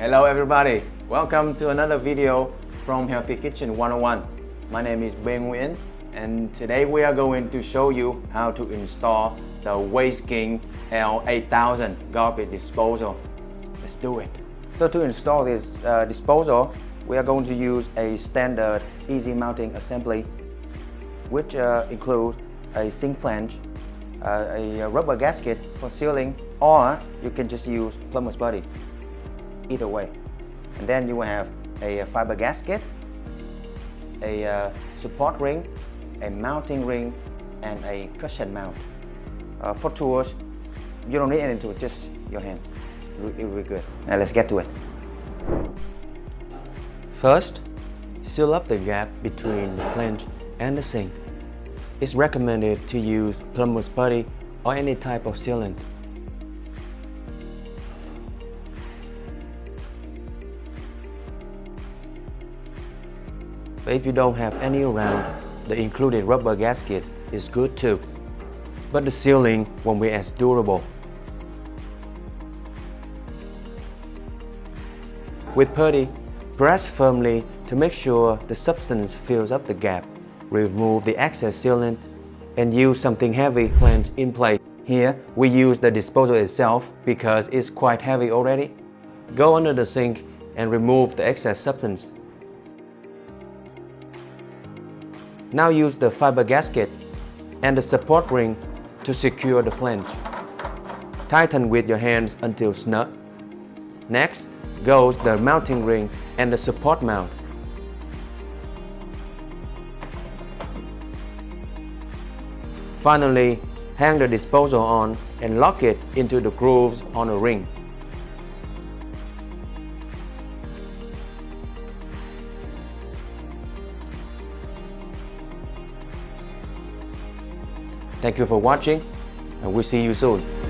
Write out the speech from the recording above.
Hello everybody, welcome to another video from Healthy Kitchen 101. My name is Be Nguyen and today we are going to show you how to install the Waste King L-8000 garbage disposal. Let's do it. So to install this disposal, we are going to use a standard easy mounting assembly which includes a sink flange, a rubber gasket for sealing, or you can just use plumber's putty. Either way. And then you will have a fiber gasket, a support ring, a mounting ring, and a cushion mount. For tools, you don't need any tool, just your hand. It will be good. Now let's get to it. First, seal up the gap between the flange and the sink. It's recommended to use plumber's putty or any type of sealant. But if you don't have any around, the included rubber gasket is good too. But the sealing won't be as durable. With putty, press firmly to make sure the substance fills up the gap. Remove the excess sealant and use something heavy flange in place. Here, we use the disposal itself because it's quite heavy already. Go under the sink and remove the excess substance. Now use the fiber gasket and the support ring to secure the flange. Tighten with your hands until snug. Next goes the mounting ring and the support mount. Finally, hang the disposal on and lock it into the grooves on the ring. Thank you for watching, and we'll see you soon.